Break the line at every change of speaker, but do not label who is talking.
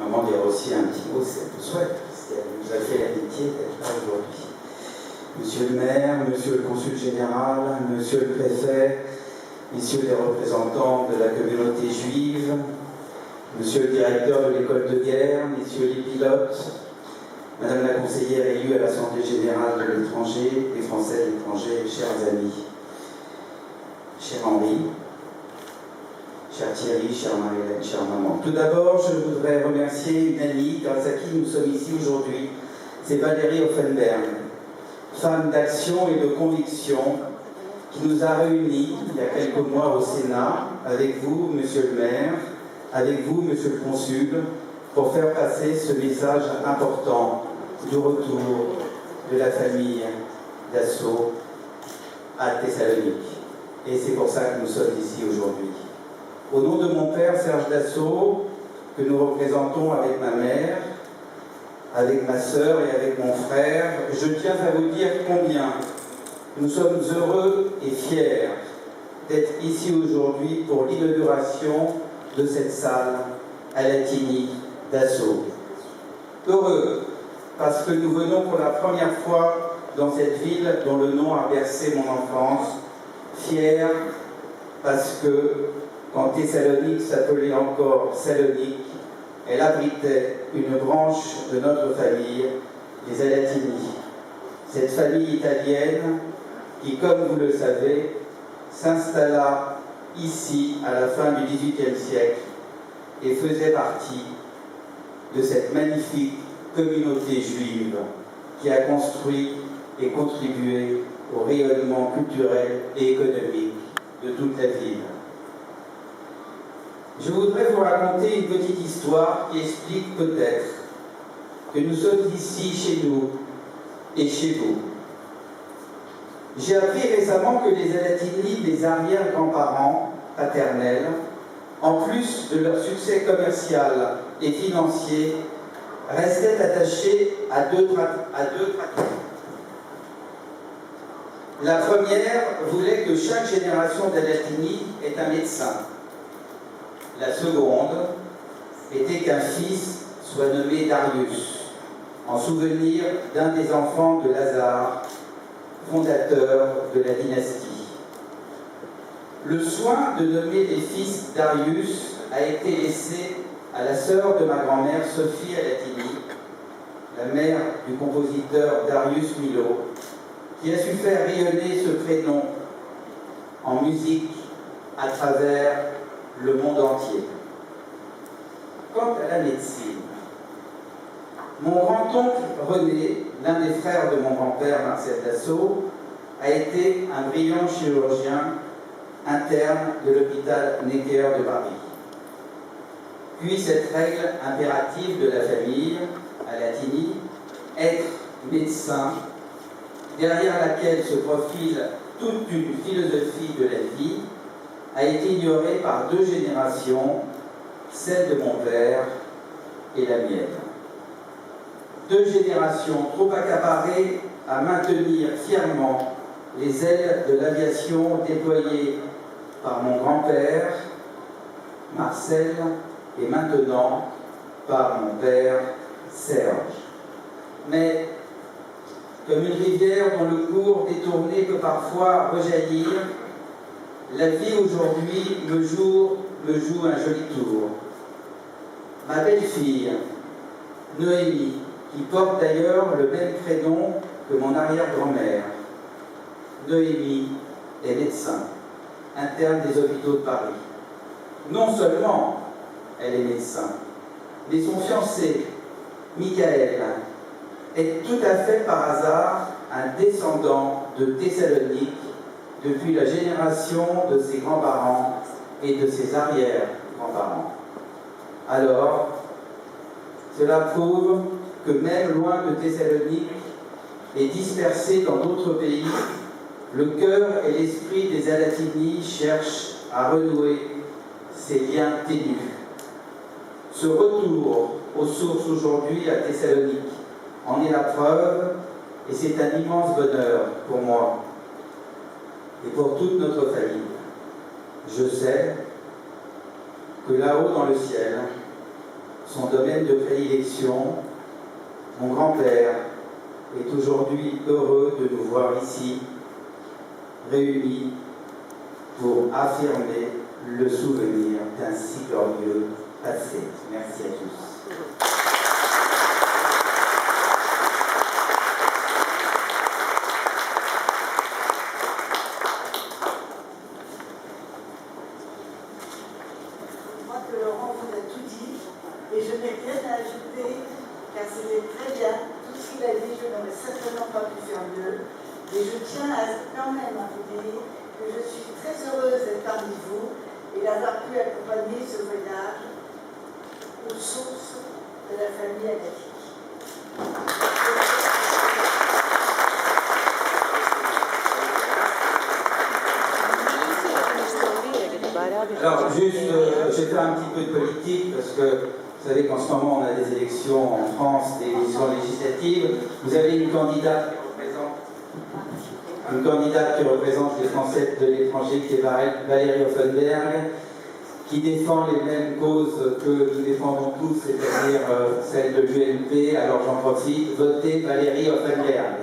maman dira aussi un petit mot si elle le souhaite, puisqu'elle nous a fait l'amitié d'être là aujourd'hui. Monsieur le maire, monsieur le consul général, monsieur le préfet, messieurs les représentants de la communauté juive, monsieur le directeur de l'école de guerre, messieurs les pilotes, madame la conseillère élue à l'Assemblée générale de l'étranger, des Français de l'étranger, chers amis, cher Henri, cher Thierry, chère Marie-Hélène, chère maman. Tout d'abord, je voudrais remercier une amie grâce à qui nous sommes ici aujourd'hui. C'est Valérie Offenberg, femme d'action et de conviction, qui nous a réunis il y a quelques mois au Sénat, avec vous, monsieur le maire, avec vous, monsieur le consul, pour faire passer ce message important du retour de la famille Dassault à Thessalonique. Et c'est pour ça que nous sommes ici aujourd'hui. Au nom de mon père Serge Dassault, que nous représentons avec ma mère, avec ma sœur et avec mon frère, je tiens à vous dire combien nous sommes heureux et fiers d'être ici aujourd'hui pour l'inauguration de cette salle à Latigny Dassault. Heureux parce que nous venons pour la première fois dans cette ville dont le nom a bercé mon enfance. Fiers parce que quand Thessalonique s'appelait encore Salonique, elle abritait une branche de notre famille, les Alatini. Cette famille italienne qui, comme vous le savez, s'installa ici à la fin du XVIIIe siècle et faisait partie de cette magnifique communauté juive qui a construit et contribué au rayonnement culturel et économique de toute la ville. Je voudrais vous raconter une petite histoire qui explique peut-être que nous sommes ici chez nous et chez vous. J'ai appris récemment que les Alatini, les arrière-grands-parents paternels, en plus de leur succès commercial et financier, restaient attachés à deux pratiques. La première voulait que chaque génération d'Alatini ait un médecin. La seconde était qu'un fils soit nommé Darius, en souvenir d'un des enfants de Lazare, fondateur de la dynastie. Le soin de nommer les fils Darius a été laissé à la sœur de ma grand-mère Sophie Alatini, la mère du compositeur Darius Milhaud, qui a su faire rayonner ce prénom en musique à travers le monde entier. Quant à la médecine, mon grand-oncle René, l'un des frères de mon grand-père Marcel Dassault, a été un brillant chirurgien interne de l'hôpital Necker de Paris. Puis cette règle impérative de la famille, à Latigny, être médecin, derrière laquelle se profile toute une philosophie de la vie, a été ignorée par deux générations, celle de mon père et la mienne. Deux générations trop accaparées à maintenir fièrement les ailes de l'aviation déployées par mon grand-père, Marcel, et maintenant par mon père, Serge. Mais comme une rivière dont le cours détourné peut parfois rejaillir, la vie aujourd'hui me joue un joli tour. Ma belle-fille, Noémie, qui porte d'ailleurs le même prénom que mon arrière-grand-mère. Noémie est médecin, interne des hôpitaux de Paris. Non seulement elle est médecin, mais son fiancé, Michael, est tout à fait par hasard un descendant de Thessalonique depuis la génération de ses grands-parents et de ses arrière-grands-parents. Alors, cela prouve que même loin de Thessalonique et dispersé dans d'autres pays, le cœur et l'esprit des Alatini cherchent à renouer ces liens ténus. Ce retour aux sources aujourd'hui à Thessalonique en est la preuve et c'est un immense bonheur pour moi et pour toute notre famille. Je sais que là-haut dans le ciel son domaine de prédilection. Mon grand-père est aujourd'hui heureux de nous voir ici, réunis pour affirmer le souvenir d'un si glorieux passé. Merci à tous.
Je crois que Laurent vous a tout dit et je n'ai rien à ajouter car c'était très bien. Tout ce qu'il a dit, je n'aurais certainement pas pu faire mieux. Et je tiens quand même à vous dire que je suis très heureuse d'être parmi vous et d'avoir pu accompagner ce voyage aux sources de la famille agatique.
Alors, juste, je vais faire un petit peu de politique parce que vous savez qu'en ce moment on a des élections en France, des élections législatives. Vous avez une candidate qui représente les Français de l'étranger, qui est Valérie Offenberg, qui défend les mêmes causes que nous défendons tous, c'est-à-dire celle de l'UMP. Alors j'en profite, votez Valérie Offenberg.